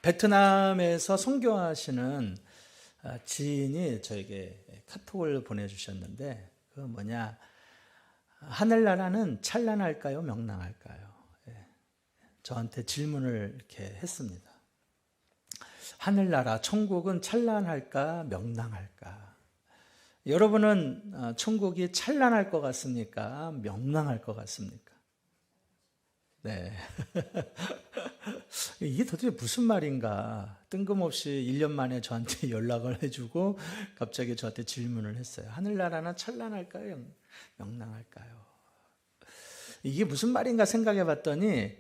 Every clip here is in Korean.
베트남에서 선교하시는 지인이 저에게 카톡을 보내주셨는데, 그 뭐냐, 하늘나라는 찬란할까요, 명랑할까요? 저한테 질문을 이렇게 했습니다. 하늘나라, 천국은 찬란할까, 명랑할까? 여러분은 천국이 찬란할 것 같습니까, 명랑할 것 같습니까? 네. 이게 도대체 무슨 말인가? 뜬금없이 1년 만에 저한테 연락을 해주고 갑자기 저한테 질문을 했어요. 하늘나라는 찬란할까요? 명랑할까요? 이게 무슨 말인가 생각해 봤더니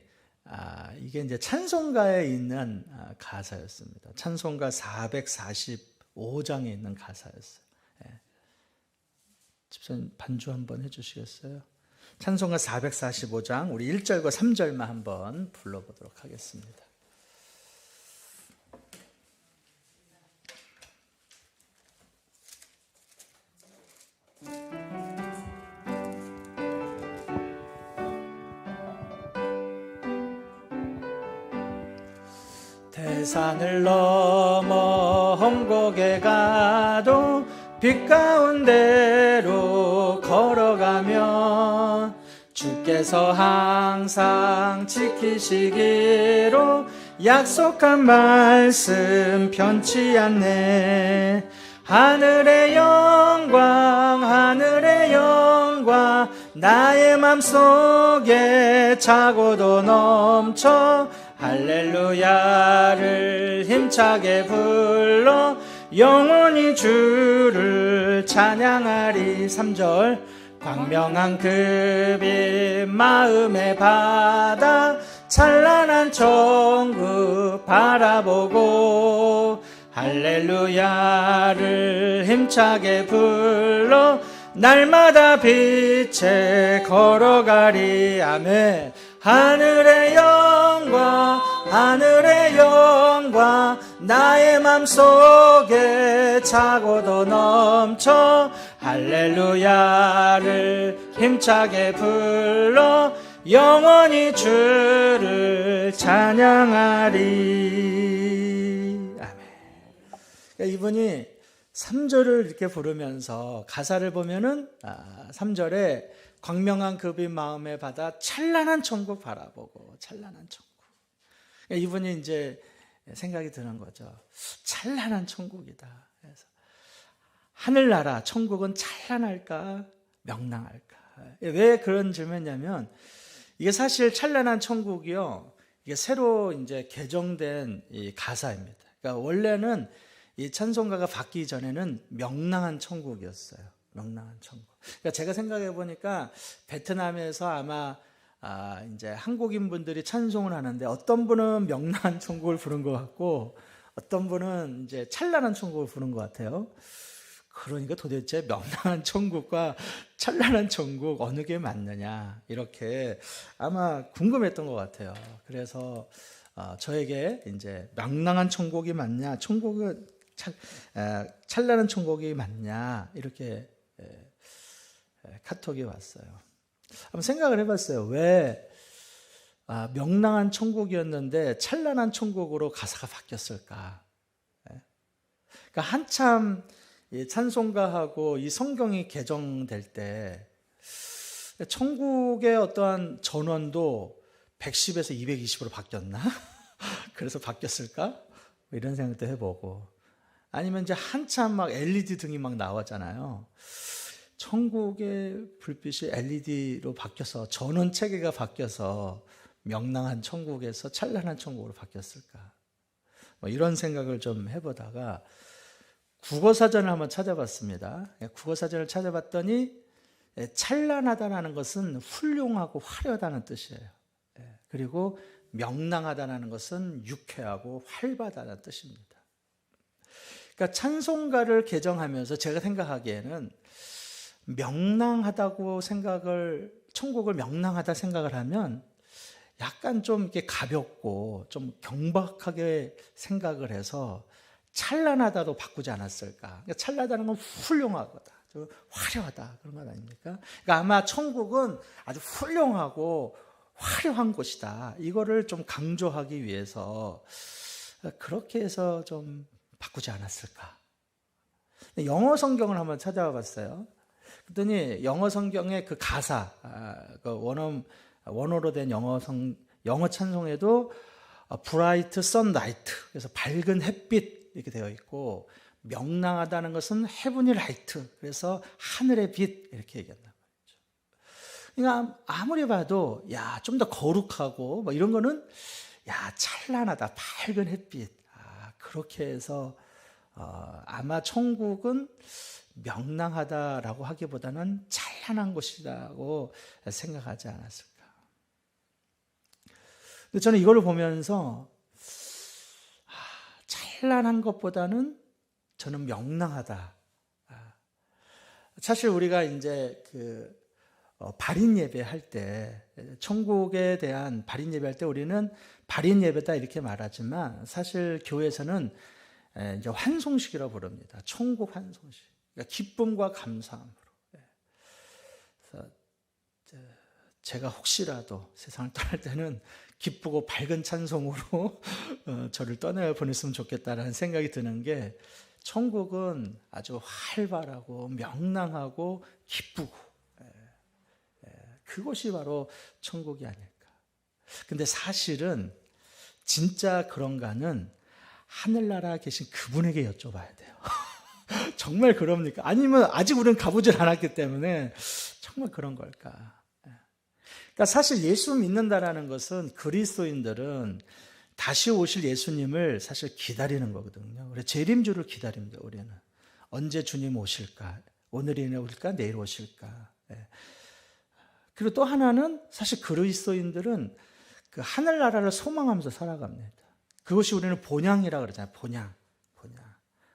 이게 이제 찬송가에 있는 가사였습니다. 찬송가 445장에 있는 가사였어요. 집사님 반주 한번 해주시겠어요? 찬송가 445장 우리 1절과 3절만 한번 불러보도록 하겠습니다. 대산을 넘어 험곡에 가도 빛 가운데로 걸어가면 주께서 항상 지키시기로 약속한 말씀 변치 않네. 하늘의 영광 나의 맘속에 차고도 넘쳐 할렐루야를 힘차게 불러 영원히 주를 찬양하리. 3절 광명한 그 빛 마음의 바다 찬란한 천국 바라보고 할렐루야를 힘차게 불러 날마다 빛에 걸어가리. 아멘. 하늘의 영광 나의 맘속에 차고도 넘쳐 할렐루야를 힘차게 불러 영원히 주를 찬양하리. 아멘. 이분이 3절을 이렇게 부르면서 가사를 보면은 3절에 광명한 그 빛 마음의 바다 찬란한 천국 바라보고 찬란한 천국. 이분이 이제 생각이 드는 거죠. 찬란한 천국이다. 그래서 하늘나라 천국은 찬란할까 명랑할까? 왜 그런 질문이냐면 이게 사실 찬란한 천국이요. 이게 새로 이제 개정된 이 가사입니다. 그러니까 원래는 이 찬송가가 바뀌기 전에는 명랑한 천국이었어요. 명랑한 천국. 그러니까 제가 생각해 보니까 베트남에서 아마 이제 한국인 분들이 찬송을 하는데 어떤 분은 명랑한 천국을 부른 것 같고 어떤 분은 이제 찬란한 천국을 부른 것 같아요. 그러니까 도대체 명랑한 천국과 찬란한 천국 어느 게 맞느냐 이렇게 아마 궁금했던 것 같아요. 그래서 저에게 이제 명랑한 천국이 맞냐, 천국은 찬란한 천국이 맞냐 이렇게 카톡이 왔어요. 한번 생각을 해봤어요. 왜 명랑한 천국이었는데 찬란한 천국으로 가사가 바뀌었을까? 그러니까 한참 이 찬송가하고 이 성경이 개정될 때 천국의 어떠한 전원도 110에서 220으로 바뀌었나? 그래서 바뀌었을까? 이런 생각도 해보고 아니면 이제 한참 막 LED 등이 막 나왔잖아요. 천국의 불빛이 LED로 바뀌어서 전원 체계가 바뀌어서 명랑한 천국에서 찬란한 천국으로 바뀌었을까? 뭐 이런 생각을 좀 해보다가 국어사전을 한번 찾아봤습니다. 국어사전을 찾아봤더니 찬란하다는 것은 훌륭하고 화려하다는 뜻이에요. 그리고 명랑하다는 것은 유쾌하고 활발하다는 뜻입니다. 그러니까 찬송가를 개정하면서 제가 생각하기에는 명랑하다고 천국을 명랑하다 생각을 하면 약간 좀 이렇게 가볍고 좀 경박하게 생각을 해서 찬란하다로 바꾸지 않았을까. 그러니까 찬란하다는 건 훌륭하다, 좀 화려하다 그런 것 아닙니까? 그러니까 아마 천국은 아주 훌륭하고 화려한 곳이다. 이거를 좀 강조하기 위해서 그렇게 해서 좀 바꾸지 않았을까. 영어 성경을 한번 찾아와 봤어요. 그랬더니 영어 성경의 그 가사, 그 원어로 된 영어 찬송에도 bright sunlight, 그래서 밝은 햇빛 이렇게 되어 있고, 명랑하다는 것은 heavenly light, 그래서 하늘의 빛 이렇게 얘기한다. 그러니까 아무리 봐도 좀 더 거룩하고 뭐 이런 거는 찬란하다, 밝은 햇빛. 그렇게 해서 아마 천국은 명랑하다라고 하기보다는 찬란한 곳이라고 생각하지 않았을까. 근데 저는 이걸 보면서 찬란한 것보다는 저는 명랑하다. 사실 우리가 이제 발인 예배 할 때, 천국에 대한 발인 예배 할 때 우리는 발인 예배다 이렇게 말하지만 사실 교회에서는 이제 환송식이라고 부릅니다. 천국 환송식. 그러니까 기쁨과 감사함으로. 그래서 제가 혹시라도 세상을 떠날 때는 기쁘고 밝은 찬송으로 저를 떠나 보냈으면 좋겠다라는 생각이 드는 게, 천국은 아주 활발하고 명랑하고 기쁘고, 그것이 바로 천국이 아닐까. 근데 사실은 진짜 그런가는 하늘나라 계신 그분에게 여쭤봐야 돼요. 정말 그럽니까? 아니면 아직 우리는 가보질 않았기 때문에 정말 그런 걸까? 그러니까 사실 예수 믿는다라는 것은, 그리스도인들은 다시 오실 예수님을 사실 기다리는 거거든요. 그래서 재림주를 기다립니다. 우리는 언제 주님 오실까? 오늘이나 올까? 내일 오실까? 그리고 또 하나는, 사실 그리스도인들은 그 하늘나라를 소망하면서 살아갑니다. 그것이 우리는 본향이라고 그러잖아요. 본향.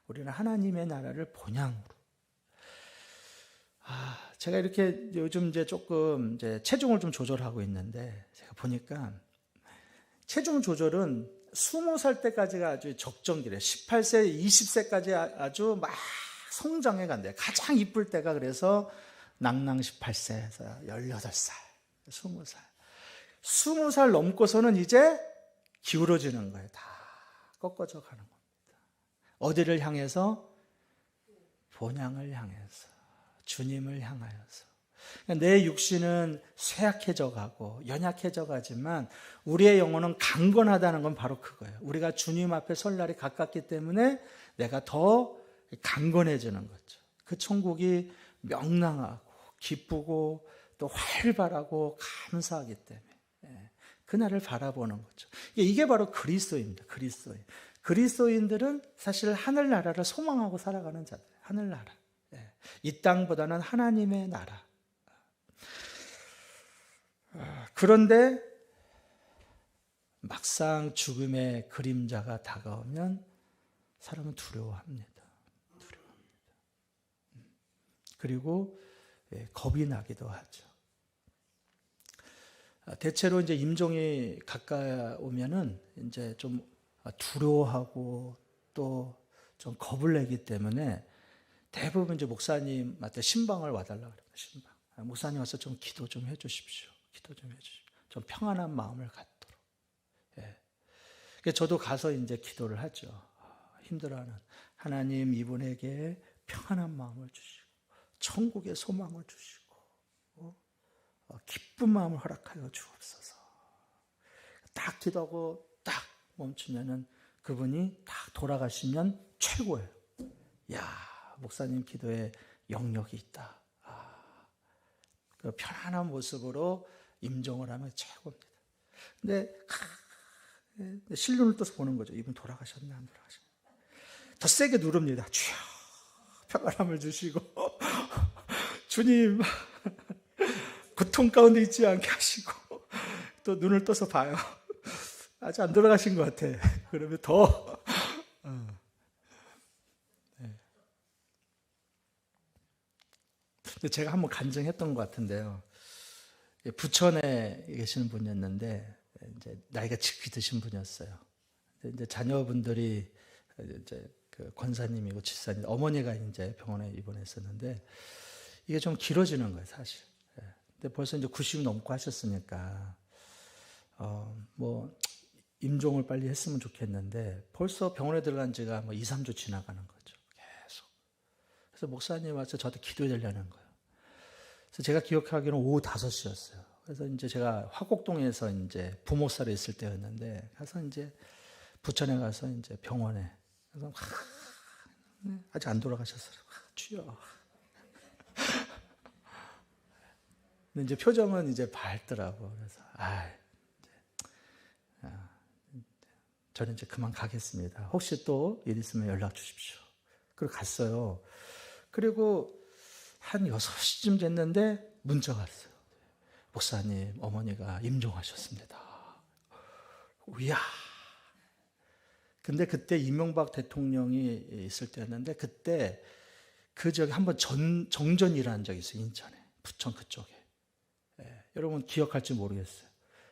우리는 하나님의 나라를 본향으로. 제가 이렇게 요즘 이제 조금 체중을 좀 조절하고 있는데, 제가 보니까 체중 조절은 20살 때까지가 아주 적정기래. 18세, 20세까지 아주 막 성장해 간대요. 가장 이쁠 때가. 그래서 낭낭 18세에서 18살, 20살. 20살 넘고서는 이제 기울어지는 거예요. 다 꺾어져 가는 겁니다. 어디를 향해서? 본향을 향해서, 주님을 향하여서. 내 육신은 쇠약해져 가고 연약해져 가지만 우리의 영혼은 강건하다는 건 바로 그거예요. 우리가 주님 앞에 설 날이 가깝기 때문에 내가 더 강건해지는 거죠. 그 천국이 명랑하고 기쁘고 또 활발하고 감사하기 때문에 그날을 바라보는 거죠. 이게 바로 그리스도입니다. 그리스도인들은 사실 하늘나라를 소망하고 살아가는 자들. 하늘나라. 이 땅보다는 하나님의 나라. 그런데 막상 죽음의 그림자가 다가오면 사람은 두려워합니다. 그리고 겁이 나기도 하죠. 대체로 이제 임종이 가까이 오면은 이제 좀 두려워하고 또 좀 겁을 내기 때문에 대부분 이제 목사님한테 신방을 와달라 그래요. 신방. 목사님 와서 좀 기도 좀 해주십시오. 좀 평안한 마음을 갖도록. 저도 가서 이제 기도를 하죠. 힘들어하는 하나님, 이분에게 평안한 마음을 주시고 천국의 소망을 주시고 기쁜 마음을 허락하여 주옵소서. 딱 기도하고 딱 멈추면은 그분이 딱 돌아가시면 최고예요. 목사님 기도에 영역이 있다. 그 편안한 모습으로 임종을 하면 최고입니다. 근데 실눈을 떠서 보는 거죠. 이분 돌아가셨나 안 돌아가셨나. 더 세게 누릅니다. 주여, 평안함을 주시고 주님 고통 가운데 있지 않게 하시고, 또 눈을 떠서 봐요. 아직 안 돌아가신 것 같아. 그러면 더 제가 한번 간증했던 것 같은데요. 부천에 계시는 분이었는데 이제 나이가 지극히 드신 분이었어요. 이제 자녀분들이 이제 그 권사님이고 집사님, 어머니가 이제 병원에 입원했었는데 이게 좀 길어지는 거예요, 사실. 근데 벌써 이제 90 넘고 하셨으니까 뭐 임종을 빨리 했으면 좋겠는데 벌써 병원에 들어간 지가 뭐 2, 3주 지나가는 거죠. 계속. 그래서 목사님 와서 저한테 기도해 달라는 거예요. 그래서 제가 기억하기로는 오후 5시였어요. 그래서 이제 제가 화곡동에서 이제 부목사로 있을 때였는데 가서 이제 부천에 가서 이제 병원에 그래서 아직 안 돌아가셨어요. 주여. 근데 이제 표정은 이제 밝더라고. 그래서 저는 이제 그만 가겠습니다. 혹시 또 일 있으면 연락 주십시오. 그리고 갔어요. 그리고 한 6시쯤 됐는데 문자가 왔어요. 목사님, 어머니가 임종하셨습니다. 이야. 근데 그때 이명박 대통령이 있을 때였는데 그때 그 저기 한번 정전이 일어난 적이 있어요. 인천에. 부천 그쪽에. 여러분 기억할지 모르겠어요.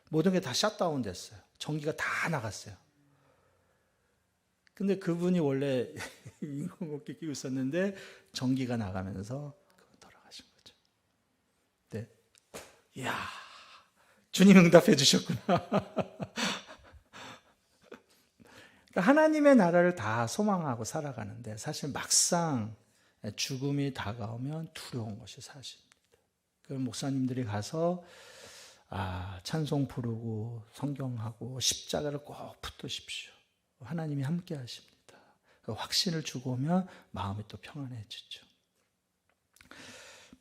모든 게 다 셧다운 됐어요. 전기가 다 나갔어요. 근데 그분이 원래 인공호흡기 끼고 있었는데 전기가 나가면서 돌아가신 거죠. 네. 이야, 주님 응답해 주셨구나. 그러니까 하나님의 나라를 다 소망하고 살아가는데 사실 막상 죽음이 다가오면 두려운 것이 사실입니다. 그 목사님들이 가서 찬송 부르고 성경하고 십자가를 꼭 붙드십시오. 하나님이 함께 하십니다. 확신을 주고 오면 마음이 또 평안해지죠.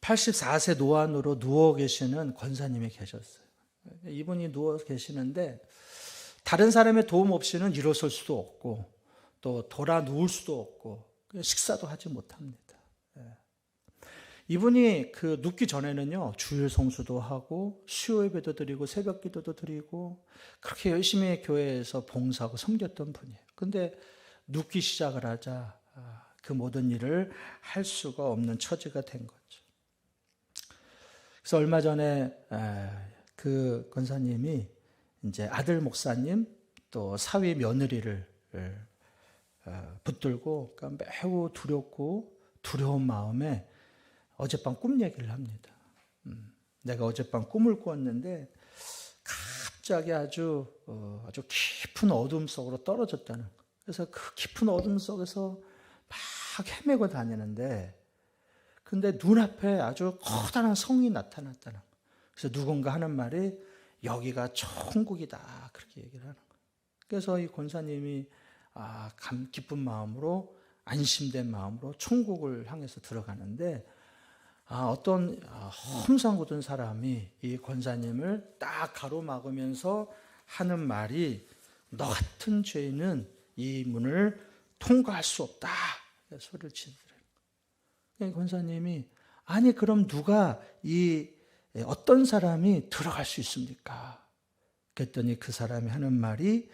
84세 노안으로 누워 계시는 권사님이 계셨어요. 이분이 누워 계시는데 다른 사람의 도움 없이는 일어설 수도 없고 또 돌아 누울 수도 없고 식사도 하지 못합니다. 이분이 그 눕기 전에는요 주일 성수도 하고 수요 예배도 드리고 새벽 기도도 드리고 그렇게 열심히 교회에서 봉사하고 섬겼던 분이에요. 근데 눕기 시작을 하자 그 모든 일을 할 수가 없는 처지가 된 거죠. 그래서 얼마 전에 그 권사님이 이제 아들 목사님 또 사위 며느리를 붙들고 그러니까 매우 두렵고 두려운 마음에 어젯밤 꿈 얘기를 합니다. 내가 어젯밤 꿈을 꾸었는데 갑자기 아주 깊은 어둠 속으로 떨어졌다는 거. 그래서 그 깊은 어둠 속에서 막 헤매고 다니는데 근데 눈앞에 아주 커다란 성이 나타났다는 거. 그래서 누군가 하는 말이 여기가 천국이다 그렇게 얘기를 하는 거예요. 그래서 이 권사님이 기쁜 마음으로 안심된 마음으로 천국을 향해서 들어가는데 어떤 험상궂은 사람이 이 권사님을 딱 가로막으면서 하는 말이 너 같은 죄인은 이 문을 통과할 수 없다 소리를 치더래요. 권사님이 아니 그럼 누가 어떤 사람이 들어갈 수 있습니까? 그랬더니 그 사람이 하는 말이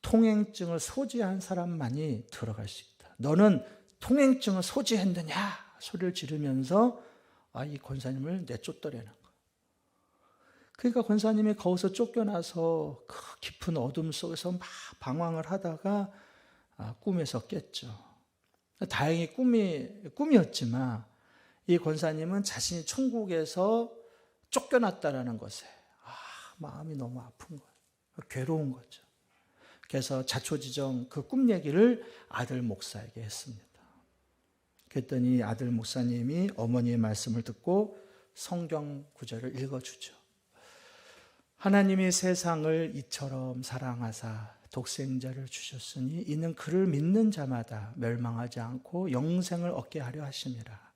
통행증을 소지한 사람만이 들어갈 수 있다. 너는 통행증을 소지했느냐? 소리를 지르면서 이 권사님을 내쫓더라는 거. 그러니까 권사님이 거기서 쫓겨나서 그 깊은 어둠 속에서 막 방황을 하다가 꿈에서 깼죠. 다행히 꿈이었지만 이 권사님은 자신이 천국에서 쫓겨났다라는 것에 마음이 너무 아픈 거예요. 괴로운 거죠. 그래서 자초지정 그 꿈 얘기를 아들 목사에게 했습니다. 그랬더니 아들 목사님이 어머니의 말씀을 듣고 성경 구절을 읽어주죠. 하나님이 세상을 이처럼 사랑하사 독생자를 주셨으니 이는 그를 믿는 자마다 멸망하지 않고 영생을 얻게 하려 하심이라.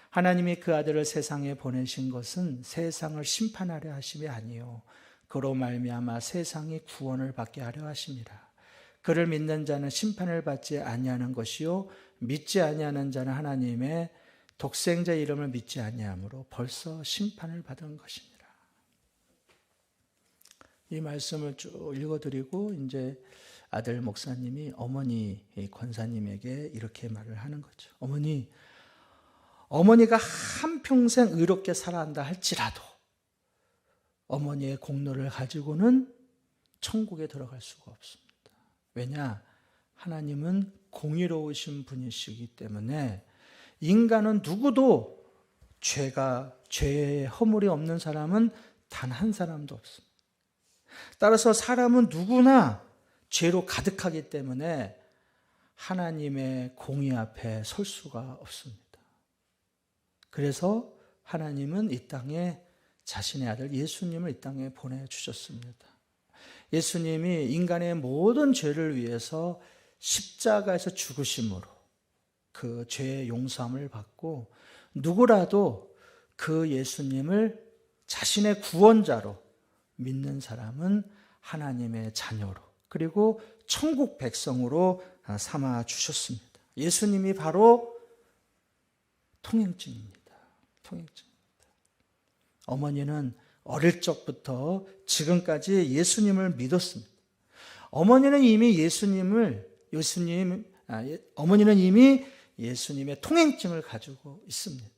하나님이 그 아들을 세상에 보내신 것은 세상을 심판하려 하심이 아니요 그로 말미암아 세상이 구원을 받게 하려 하심이라. 그를 믿는 자는 심판을 받지 아니하는 것이요 믿지 아니하는 자는 하나님의 독생자 이름을 믿지 아니하므로 벌써 심판을 받은 것이니라. 이 말씀을 쭉 읽어드리고 이제 아들 목사님이 어머니 권사님에게 이렇게 말을 하는 거죠. 어머니가 한평생 의롭게 살아간다 할지라도 어머니의 공로를 가지고는 천국에 들어갈 수가 없습니다. 왜냐? 하나님은 공의로우신 분이시기 때문에 인간은 누구도 죄의 허물이 없는 사람은 단 한 사람도 없습니다. 따라서 사람은 누구나 죄로 가득하기 때문에 하나님의 공의 앞에 설 수가 없습니다. 그래서 하나님은 이 땅에 자신의 아들 예수님을 이 땅에 보내주셨습니다. 예수님이 인간의 모든 죄를 위해서 십자가에서 죽으심으로 그 죄의 용서함을 받고 누구라도 그 예수님을 자신의 구원자로 믿는 사람은 하나님의 자녀로 그리고 천국 백성으로 삼아 주셨습니다. 예수님이 바로 통행증입니다. 통행증입니다. 어머니는 어릴 적부터 지금까지 예수님을 믿었습니다. 어머니는 이미 예수님의 통행증을 가지고 있습니다.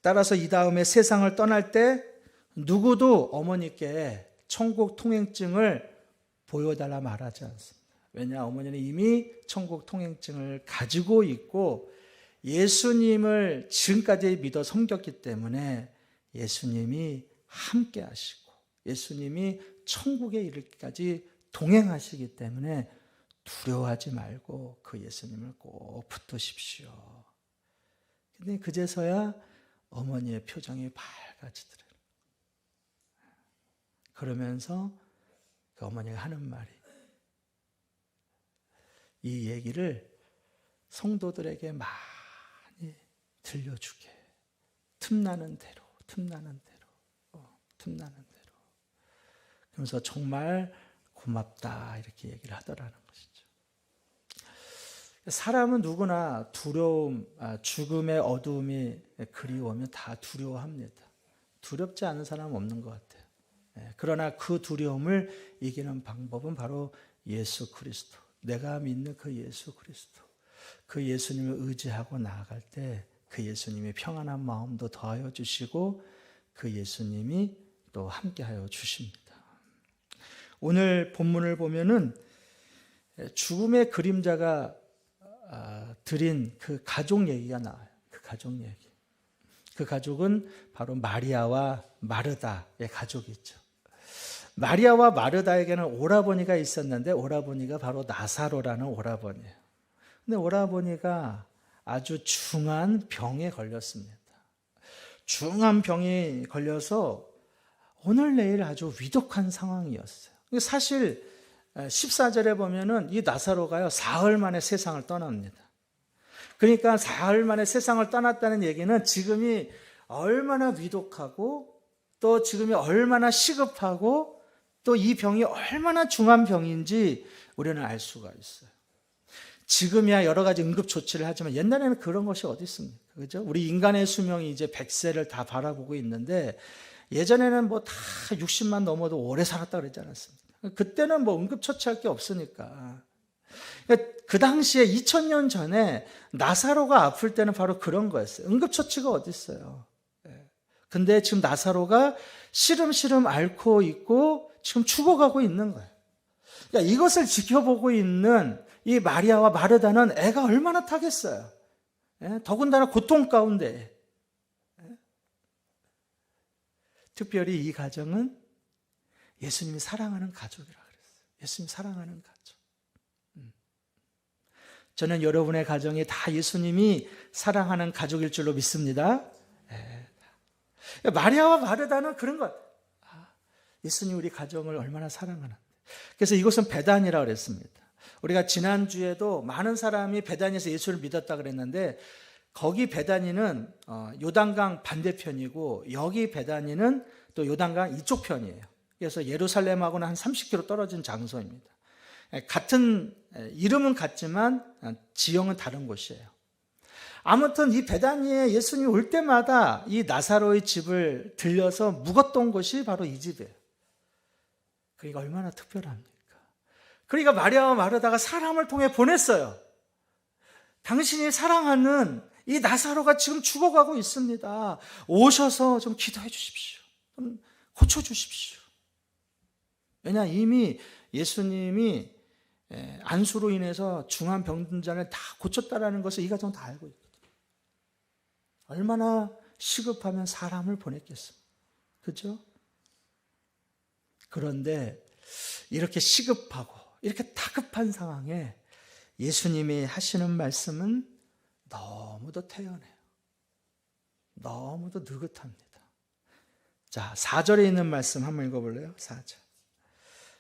따라서 이 다음에 세상을 떠날 때 누구도 어머니께 천국 통행증을 보여달라 말하지 않습니다. 왜냐? 어머니는 이미 천국 통행증을 가지고 있고 예수님을 지금까지 믿어 섬겼기 때문에 예수님이 함께 하시고 예수님이 천국에 이르기까지 동행하시기 때문에 두려워하지 말고 그 예수님을 꼭 붙드십시오. 근데 그제서야 어머니의 표정이 밝아지더래요. 그러면서 그 어머니가 하는 말이 이 얘기를 성도들에게 많이 들려주게. 틈나는 대로. 그러면서 정말 고맙다 이렇게 얘기를 하더라는 것이죠. 사람은 누구나 두려움, 죽음의 어두움이 그리워하면 다 두려워합니다. 두렵지 않은 사람은 없는 것 같아요. 그러나 그 두려움을 이기는 방법은 바로 예수 그리스도. 내가 믿는 그 예수 그리스도. 그 예수님을 의지하고 나아갈 때 그 예수님이 평안한 마음도 더하여 주시고 그 예수님이 또 함께하여 주십니다. 오늘 본문을 보면은 죽음의 그림자가 드린 그 가족 얘기가 나와요. 그 가족 얘기. 그 가족은 바로 마리아와 마르다의 가족이죠. 마리아와 마르다에게는 오라버니가 있었는데 오라버니가 바로 나사로라는 오라버니예요. 근데 오라버니가 아주 중한 병에 걸렸습니다. 중한 병이 걸려서 오늘 내일 아주 위독한 상황이었어요. 사실 14절에 보면은 이 나사로가요 사흘 만에 세상을 떠납니다. 그러니까 사흘 만에 세상을 떠났다는 얘기는 지금이 얼마나 위독하고 또 지금이 얼마나 시급하고 또 이 병이 얼마나 중한 병인지 우리는 알 수가 있어요. 지금이야 여러 가지 응급조치를 하지만 옛날에는 그런 것이 어디 있습니까? 그죠? 우리 인간의 수명이 이제 100세를 다 바라보고 있는데 예전에는 뭐 다 60만 넘어도 오래 살았다 그러지 않았습니까? 그때는 뭐 응급처치할 게 없으니까. 그 당시에 2000년 전에 나사로가 아플 때는 바로 그런 거였어요. 응급처치가 어디 있어요? 근데 지금 나사로가 시름시름 앓고 있고 지금 죽어가고 있는 거예요. 그러니까 이것을 지켜보고 있는 이 마리아와 마르다는 애가 얼마나 타겠어요. 더군다나 고통 가운데. 특별히 이 가정은 예수님이 사랑하는 가족이라고 그랬어요. 예수님이 사랑하는 가족. 저는 여러분의 가정이 다 예수님이 사랑하는 가족일 줄로 믿습니다. 마리아와 마르다는 그런 것. 예수님 우리 가정을 얼마나 사랑하는데. 그래서 이것은 베단이라고 그랬습니다. 우리가 지난주에도 많은 사람이 베단에서 예수를 믿었다 그랬는데 거기 베다니는 요단강 반대편이고 여기 베다니는 또 요단강 이쪽 편이에요. 그래서 예루살렘하고는 한 30km 떨어진 장소입니다. 같은 이름은 같지만 지형은 다른 곳이에요. 아무튼 이 베다니에 예수님이 올 때마다 이 나사로의 집을 들려서 묵었던 곳이 바로 이 집이에요. 그러니까 얼마나 특별합니까? 그러니까 마리아와 마르다가 사람을 통해 보냈어요. 당신이 사랑하는 이 나사로가 지금 죽어가고 있습니다. 오셔서 좀 기도해 주십시오. 좀 고쳐주십시오. 왜냐 이미 예수님이 안수로 인해서 중한 병든자를 다 고쳤다라는 것을 이 가정은 다 알고 있거든요. 얼마나 시급하면 사람을 보냈겠습니까? 그렇죠? 그런데 이렇게 시급하고 이렇게 다급한 상황에 예수님이 하시는 말씀은 너무도 태연해요. 너무도 느긋합니다. 자, 4절에 있는 말씀 한번 읽어볼래요? 4절.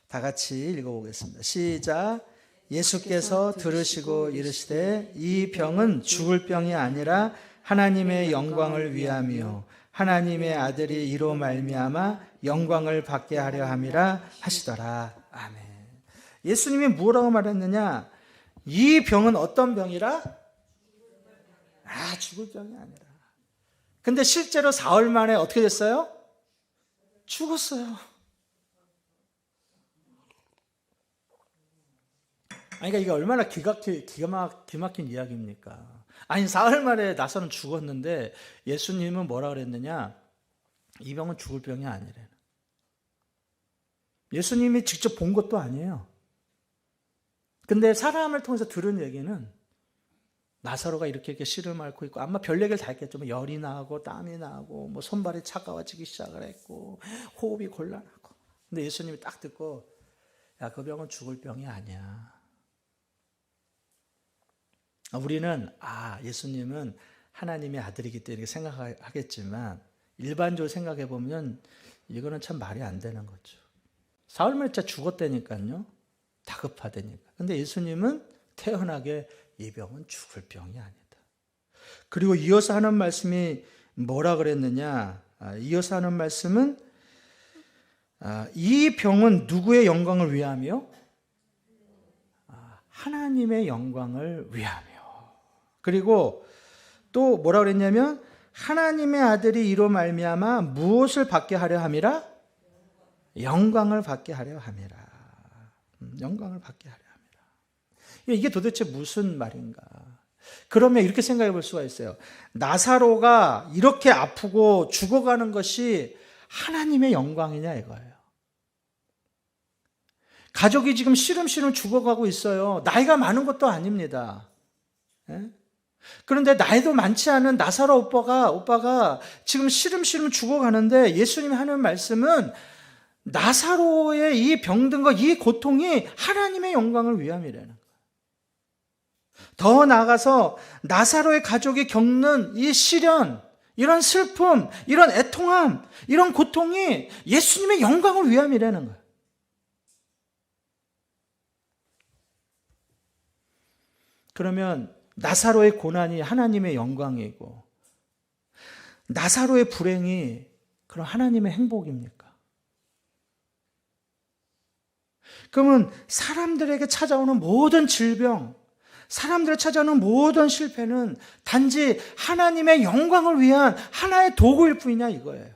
다 같이 읽어보겠습니다. 시작. 예수께서 들으시고 이르시되 이 병은 죽을 병이 아니라 하나님의 영광을 위함이요 하나님의 아들이 이로 말미암아 영광을 받게 하려 함이라 하시더라. 아멘. 예수님이 뭐라고 말했느냐? 이 병은 어떤 병이라? 죽을 병이 아니라. 근데 실제로 사흘 만에 어떻게 됐어요? 죽었어요. 그러니까 이게 얼마나 기가 막힌 이야기입니까? 아니, 사흘 만에 나사로는 죽었는데 예수님은 뭐라 그랬느냐? 이 병은 죽을 병이 아니래. 예수님이 직접 본 것도 아니에요. 근데 사람을 통해서 들은 얘기는 나사로가 이렇게 씨름 앓고 있고 아마 별 얘기를 다 했겠죠. 뭐 열이 나고 땀이 나고 뭐 손발이 차가워지기 시작을 했고 호흡이 곤란하고. 근데 예수님이 딱 듣고 야, 그 병은 죽을 병이 아니야. 우리는 예수님은 하나님의 아들이기 때문에 생각하겠지만 일반적으로 생각해 보면 이거는 참 말이 안 되는 거죠. 사흘 만에 진짜 죽었다니까요. 다급하다니까. 근데 예수님은 태연하게 이 병은 죽을 병이 아니다. 그리고 이어서 하는 말씀이 뭐라 그랬느냐? 이어서 하는 말씀은 이 병은 누구의 영광을 위하며? 하나님의 영광을 위하며. 그리고 또 뭐라 그랬냐면 하나님의 아들이 이로 말미암아 무엇을 받게 하려 함이라? 영광을 받게 하려 함이라. 영광을 받게 하려 함이라. 이게 도대체 무슨 말인가? 그러면 이렇게 생각해 볼 수가 있어요. 나사로가 이렇게 아프고 죽어가는 것이 하나님의 영광이냐 이거예요. 가족이 지금 시름시름 죽어가고 있어요. 나이가 많은 것도 아닙니다. 그런데 나이도 많지 않은 나사로 오빠가 지금 시름시름 죽어가는데 예수님이 하는 말씀은 나사로의 이 병든 것, 이 고통이 하나님의 영광을 위함이라는 거예요. 더 나아가서 나사로의 가족이 겪는 이 시련, 이런 슬픔, 이런 애통함, 이런 고통이 예수님의 영광을 위함이라는 거예요. 그러면 나사로의 고난이 하나님의 영광이고 나사로의 불행이 그럼 하나님의 행복입니까? 그러면 사람들에게 찾아오는 모든 질병, 사람들에게 찾아오는 모든 실패는 단지 하나님의 영광을 위한 하나의 도구일 뿐이냐 이거예요.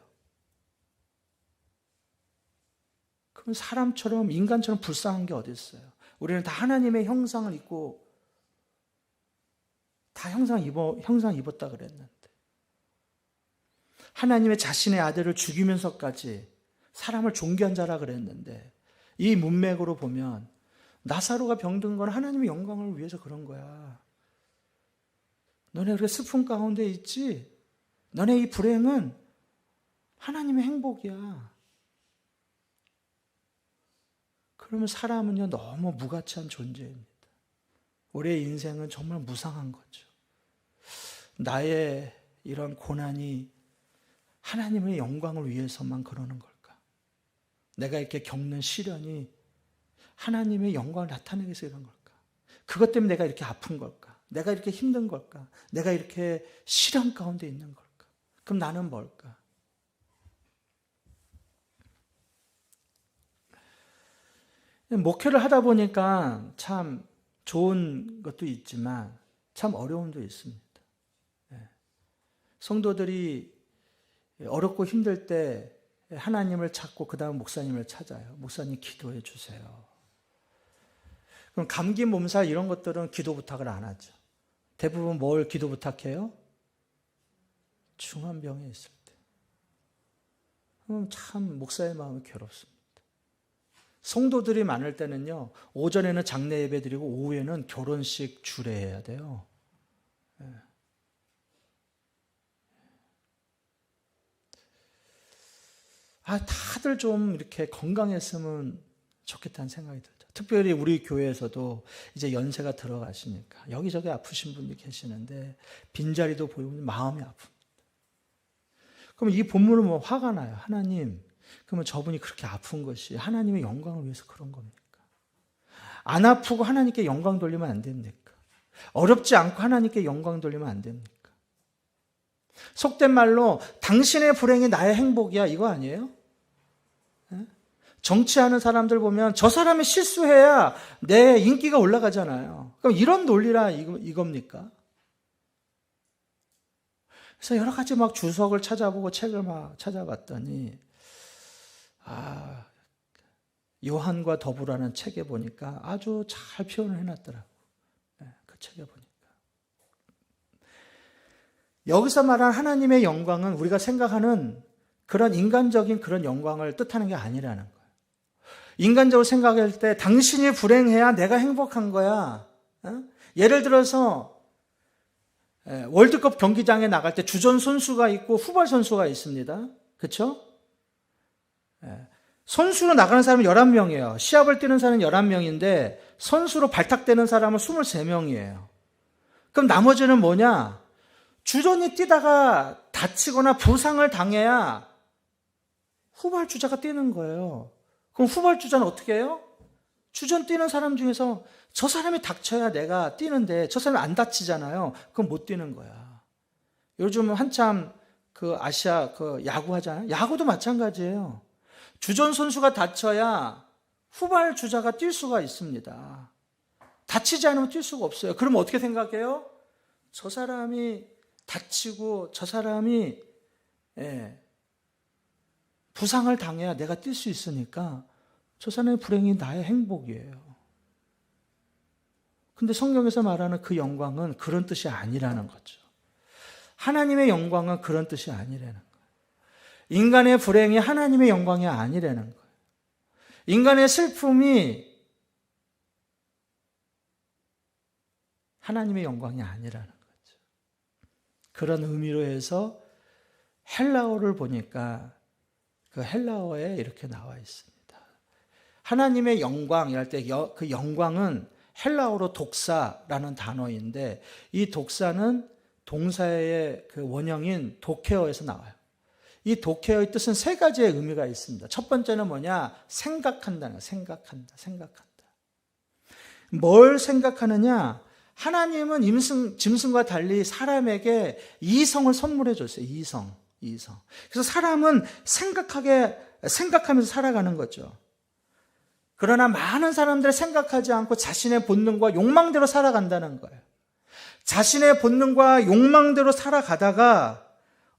그럼 사람처럼 인간처럼 불쌍한 게 어디 있어요? 우리는 다 하나님의 형상을 입고 다 형상 입었다 그랬는데 하나님의 자신의 아들을 죽이면서까지 사람을 존귀한 자라 그랬는데 이 문맥으로 보면 나사로가 병든 건 하나님의 영광을 위해서 그런 거야. 너네 그렇게 슬픔 가운데 있지? 너네 이 불행은 하나님의 행복이야. 그러면 사람은요 너무 무가치한 존재입니다. 우리의 인생은 정말 무상한 거죠. 나의 이런 고난이 하나님의 영광을 위해서만 그러는 걸까? 내가 이렇게 겪는 시련이 하나님의 영광을 나타내기 위해서 이런 걸까? 그것 때문에 내가 이렇게 아픈 걸까? 내가 이렇게 힘든 걸까? 내가 이렇게 시련 가운데 있는 걸까? 그럼 나는 뭘까? 목회를 하다 보니까 참 좋은 것도 있지만 참 어려움도 있습니다. 성도들이 어렵고 힘들 때 하나님을 찾고 그 다음 목사님을 찾아요. 목사님 기도해 주세요. 그럼 감기 몸살 이런 것들은 기도 부탁을 안 하죠. 대부분 뭘 기도 부탁해요? 중한 병에 있을 때. 그럼 참 목사의 마음이 괴롭습니다. 성도들이 많을 때는요, 오전에는 장례 예배 드리고 오후에는 결혼식 주례해야 돼요. 다들 좀 이렇게 건강했으면 좋겠다는 생각이 들죠. 특별히 우리 교회에서도 이제 연세가 들어가시니까 여기저기 아프신 분들이 계시는데 빈자리도 보이고 마음이 아픕니다. 그럼 이 본문은 뭐 화가 나요. 하나님, 그러면 저분이 그렇게 아픈 것이 하나님의 영광을 위해서 그런 겁니까? 안 아프고 하나님께 영광 돌리면 안 됩니까? 어렵지 않고 하나님께 영광 돌리면 안 됩니까? 속된 말로 당신의 불행이 나의 행복이야, 이거 아니에요? 정치하는 사람들 보면 저 사람이 실수해야 내 인기가 올라가잖아요. 그럼 이런 논리라 이겁니까? 그래서 여러 가지 막 주석을 찾아보고 책을 막 찾아봤더니 요한과 더불어라는 책에 보니까 아주 잘 표현을 해놨더라고요. 그 책에 보니까. 여기서 말한 하나님의 영광은 우리가 생각하는 그런 인간적인 그런 영광을 뜻하는 게 아니라는 거예요. 인간적으로 생각할 때 당신이 불행해야 내가 행복한 거야. 예를 들어서 월드컵 경기장에 나갈 때 주전 선수가 있고 후발 선수가 있습니다. 그렇죠? 선수로 나가는 사람은 11명이에요. 시합을 뛰는 사람은 11명인데 선수로 발탁되는 사람은 23명이에요. 그럼 나머지는 뭐냐? 주전이 뛰다가 다치거나 부상을 당해야 후발주자가 뛰는 거예요. 그럼 후발주자는 어떻게 해요? 주전 뛰는 사람 중에서 저 사람이 닥쳐야 내가 뛰는데 저 사람이 안 다치잖아요. 그럼 못 뛰는 거야. 요즘 한참 그 아시아 그 야구 하잖아요. 야구도 마찬가지예요. 주전 선수가 다쳐야 후발주자가 뛸 수가 있습니다. 다치지 않으면 뛸 수가 없어요. 그럼 어떻게 생각해요? 저 사람이 다치고 저 사람이 부상을 당해야 내가 뛸 수 있으니까 저 사람의 불행이 나의 행복이에요. 근데 성경에서 말하는 그 영광은 그런 뜻이 아니라는 거죠. 하나님의 영광은 그런 뜻이 아니라는 거예요. 인간의 불행이 하나님의 영광이 아니라는 거예요. 인간의 슬픔이 하나님의 영광이 아니라는 거죠. 그런 의미로 해서 헬라어를 보니까 그 헬라어에 이렇게 나와 있습니다. 하나님의 영광, 이럴 때 그 영광은 헬라어로 독사라는 단어인데 이 독사는 동사의 그 원형인 도케어에서 나와요. 이 도케어의 뜻은 세 가지의 의미가 있습니다. 첫 번째는 뭐냐? 생각한다는 거예요. 생각한다. 뭘 생각하느냐? 하나님은 짐승과 달리 사람에게 이성을 선물해 줬어요. 이성. 그래서 사람은 생각하면서 살아가는 거죠. 그러나 많은 사람들은 생각하지 않고 자신의 본능과 욕망대로 살아간다는 거예요. 자신의 본능과 욕망대로 살아가다가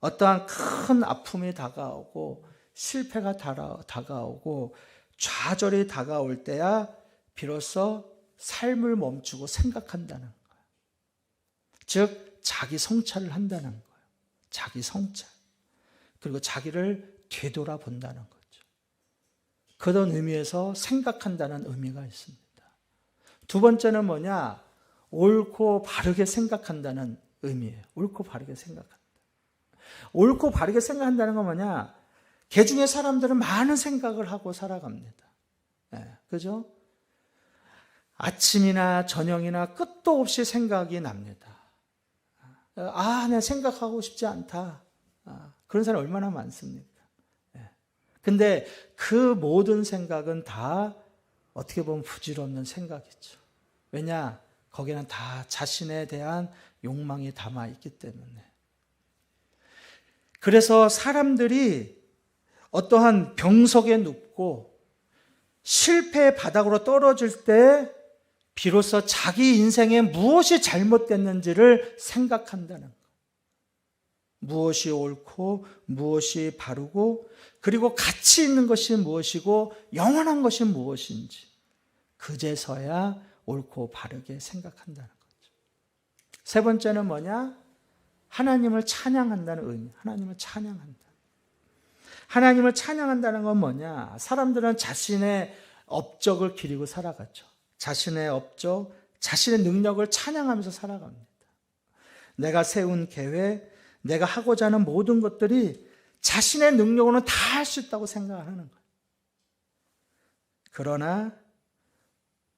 어떠한 큰 아픔이 다가오고 실패가 다가오고 좌절이 다가올 때야 비로소 삶을 멈추고 생각한다는 거예요. 즉 자기 성찰을 한다는 거예요. 자기 성찰. 그리고 자기를 되돌아본다는 거죠. 그런 의미에서 생각한다는 의미가 있습니다. 두 번째는 뭐냐? 옳고 바르게 생각한다는 의미예요. 옳고 바르게 생각한다. 옳고 바르게 생각한다는 건 뭐냐? 개중의 사람들은 많은 생각을 하고 살아갑니다. 그죠? 아침이나 저녁이나 끝도 없이 생각이 납니다. 내가 생각하고 싶지 않다. 그런 사람 얼마나 많습니까? 근데 그 모든 생각은 다 어떻게 보면 부질없는 생각이죠. 왜냐? 거기는 다 자신에 대한 욕망이 담아 있기 때문에. 그래서 사람들이 어떠한 병석에 눕고 실패의 바닥으로 떨어질 때 비로소 자기 인생에 무엇이 잘못됐는지를 생각한다는 것. 무엇이 옳고 무엇이 바르고 그리고 가치 있는 것이 무엇이고 영원한 것이 무엇인지 그제서야 옳고 바르게 생각한다는 거죠. 세 번째는 뭐냐? 하나님을 찬양한다는 의미. 하나님을 찬양한다. 하나님을 찬양한다는 건 뭐냐? 사람들은 자신의 업적을 기리고 살아가죠. 자신의 업적, 자신의 능력을 찬양하면서 살아갑니다. 내가 세운 계획, 내가 하고자 하는 모든 것들이 자신의 능력으로는 다 할 수 있다고 생각하는 거예요. 그러나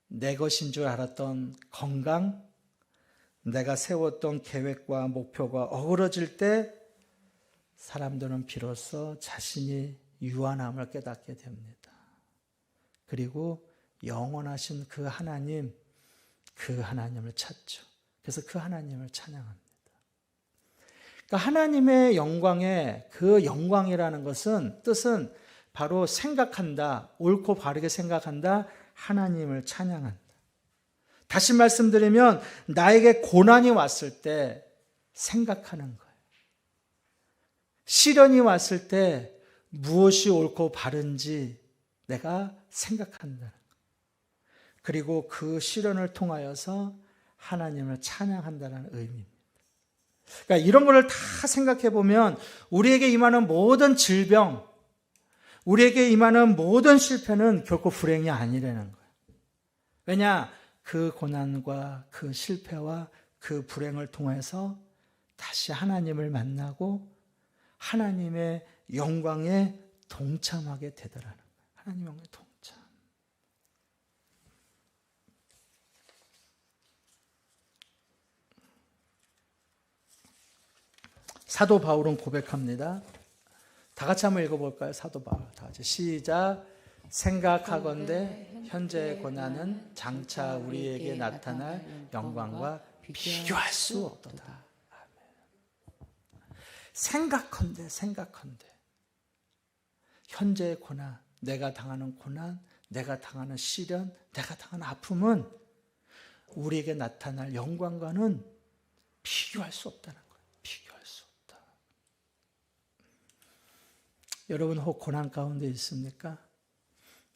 내 것인 줄 알았던 건강, 내가 세웠던 계획과 목표가 어그러질 때 사람들은 비로소 자신이 유한함을 깨닫게 됩니다. 그리고 영원하신 그 하나님을 찾죠. 그래서 그 하나님을 찬양합니다. 그러니까 하나님의 영광의 그 영광이라는 것은 뜻은 바로 생각한다, 옳고 바르게 생각한다, 하나님을 찬양한다. 다시 말씀드리면 나에게 고난이 왔을 때 생각하는 거예요. 시련이 왔을 때 무엇이 옳고 바른지 내가 생각한다는 거예요. 그리고 그 시련을 통하여서 하나님을 찬양한다는 의미입니다. 그러니까 이런 것을 다 생각해 보면 우리에게 임하는 모든 질병, 우리에게 임하는 모든 실패는 결코 불행이 아니라는 거예요. 왜냐? 그 고난과 그 실패와 그 불행을 통해서 다시 하나님을 만나고 하나님의 영광에 동참하게 되더라는 거예요. 하나님의 영광에 동참. 사도 바울은 고백합니다. 다 같이 한번 읽어볼까요? 사도 바울. 다 같이 시작. 생각하건대 현재의 고난은 장차 우리에게 나타날 영광과 비교할 수 없도다. 생각컨대 현재의 고난, 내가 당하는 고난, 내가 당하는 시련, 내가 당하는 아픔은 우리에게 나타날 영광과는 비교할 수 없다는 거예요. 비교할 수 없다. 여러분 혹 고난 가운데 있습니까?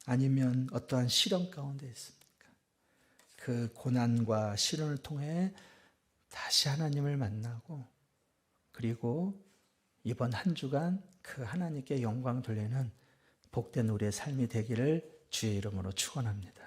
아니면 어떠한 시련 가운데 있습니까? 그 고난과 시련을 통해 다시 하나님을 만나고 그리고 이번 한 주간 그 하나님께 영광 돌리는 복된 우리의 삶이 되기를 주의 이름으로 축원합니다.